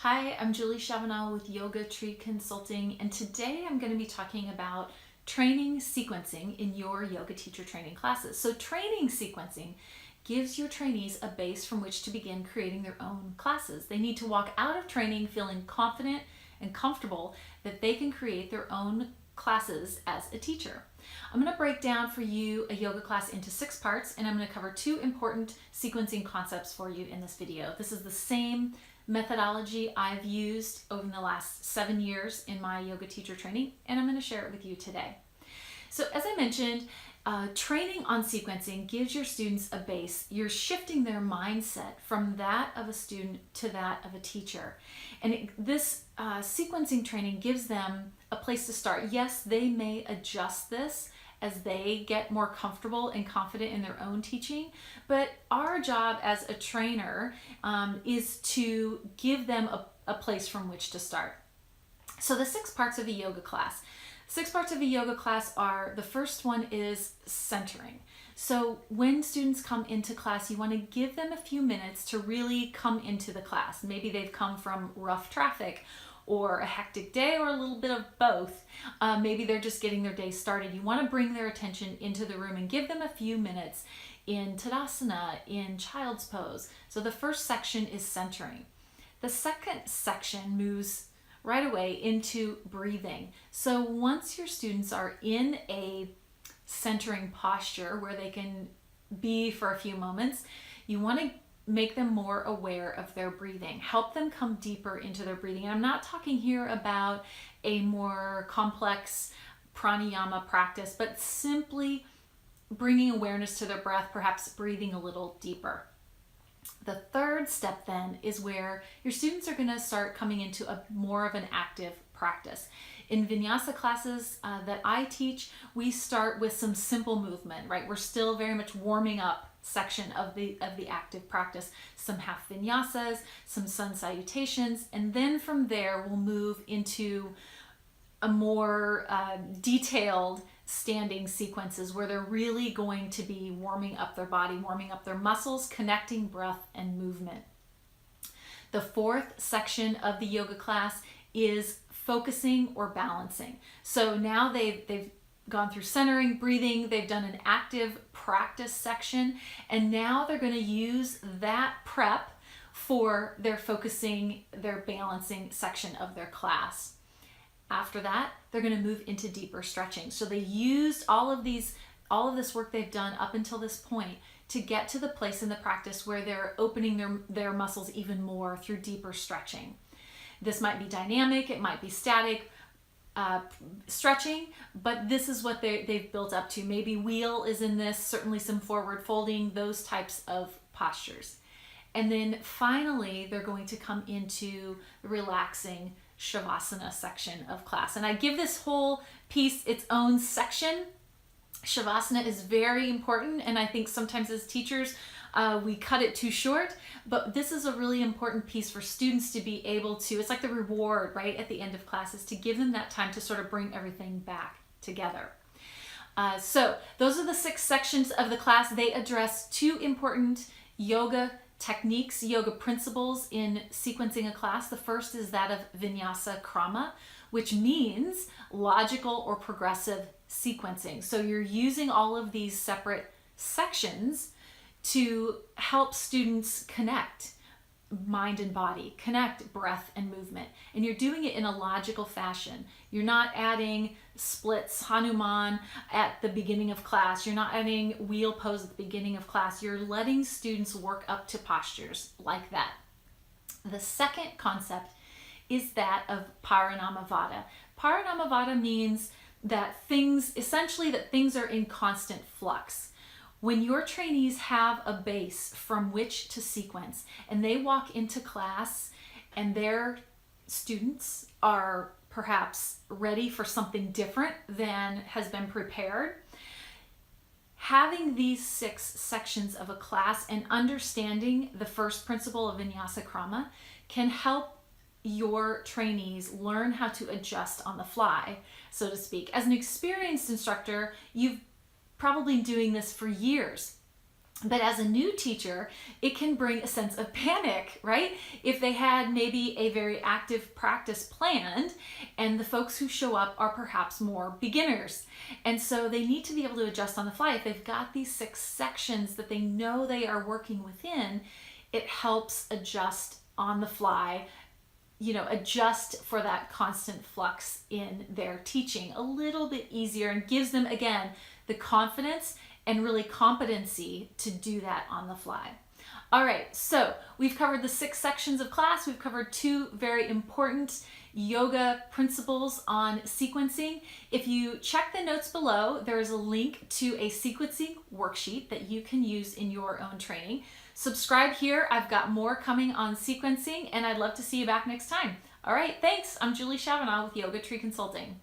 Hi, I'm Julie Chavanel with Yoga Tree Consulting, and today I'm going to be talking about training sequencing in your yoga teacher training classes. So training sequencing gives your trainees a base from which to begin creating their own classes. They need to walk out of training feeling confident and comfortable that they can create their own classes as a teacher. I'm going to break down for you a yoga class into 6 parts, and I'm going to cover 2 important sequencing concepts for you in this video. This is the same methodology I've used over the last 7 years in my yoga teacher training, and I'm going to share it with you today. So as I mentioned, training on sequencing gives your students a base. You're shifting their mindset from that of a student to that of a teacher. And this sequencing training gives them a place to start. Yes, they may adjust this as they get more comfortable and confident in their own teaching, but our job as a trainer is to give them a place from which to start. So the 6 parts of a yoga class. 6 parts of a yoga class are, the first one is centering. So when students come into class, you want to give them a few minutes to really come into the class. Maybe they've come from rough traffic or a hectic day or a little bit of both. Maybe they're just getting their day started. You want to bring their attention into the room and give them a few minutes in Tadasana, in Child's Pose. So the first section is centering. The second section moves right away into breathing. So once your students are in a centering posture where they can be for a few moments, you want to make them more aware of their breathing. Help them come deeper into their breathing. And I'm not talking here about a more complex pranayama practice, but simply bringing awareness to their breath, perhaps breathing a little deeper. The third step then is where your students are going to start coming into a more of an active practice. In vinyasa classes that I teach, we start with some simple movement, right? We're still very much warming up section of the active practice, some half vinyasas, some sun salutations, and then from there we'll move into a more detailed standing sequences where they're really going to be warming up their body, warming up their muscles, connecting breath and movement. The fourth section of the yoga class is focusing or balancing. So now they've gone through centering, breathing, they've done an active practice section, and now they're going to use that prep for their focusing, their balancing section of their class. After that, they're going to move into deeper stretching. So they used all of this work they've done up until this point to get to the place in the practice where they're opening their muscles even more through deeper stretching. This might be dynamic, it might be static, stretching, but this is what they've built up to. Maybe wheel is in this, certainly some forward folding, those types of postures. And then finally, they're going to come into the relaxing Shavasana section of class. And I give this whole piece its own section. Shavasana is very important, and I think sometimes as teachers, we cut it too short, but this is a really important piece for students to be able to, it's like the reward right at the end of classes, to give them that time to sort of bring everything back together. So those are the 6 sections of the class. They address 2 important yoga techniques, yoga principles in sequencing a class. The first is that of vinyasa krama, which means logical or progressive sequencing. So you're using all of these separate sections to help students connect mind and body, connect breath and movement. And you're doing it in a logical fashion. You're not adding splits, Hanuman, at the beginning of class. You're not adding wheel pose at the beginning of class. You're letting students work up to postures like that. The second concept is that of Parinamavada. Parinamavada means that things are in constant flux. When your trainees have a base from which to sequence and they walk into class and their students are perhaps ready for something different than has been prepared, having these 6 sections of a class and understanding the first principle of Vinyasa Krama can help your trainees learn how to adjust on the fly, so to speak. As an experienced instructor, you've probably doing this for years. But as a new teacher, it can bring a sense of panic, right? If they had maybe a very active practice planned and the folks who show up are perhaps more beginners. And so they need to be able to adjust on the fly. If they've got these 6 sections that they know they are working within, it helps adjust on the fly, adjust for that constant flux in their teaching a little bit easier, and gives them, again, the confidence and really competency to do that on the fly. All right, so we've covered the 6 sections of class. We've covered 2 very important yoga principles on sequencing. If you check the notes below, there's a link to a sequencing worksheet that you can use in your own training. Subscribe here. I've got more coming on sequencing, and I'd love to see you back next time. All right, thanks. I'm Julie Chavanaugh with Yoga Tree Consulting.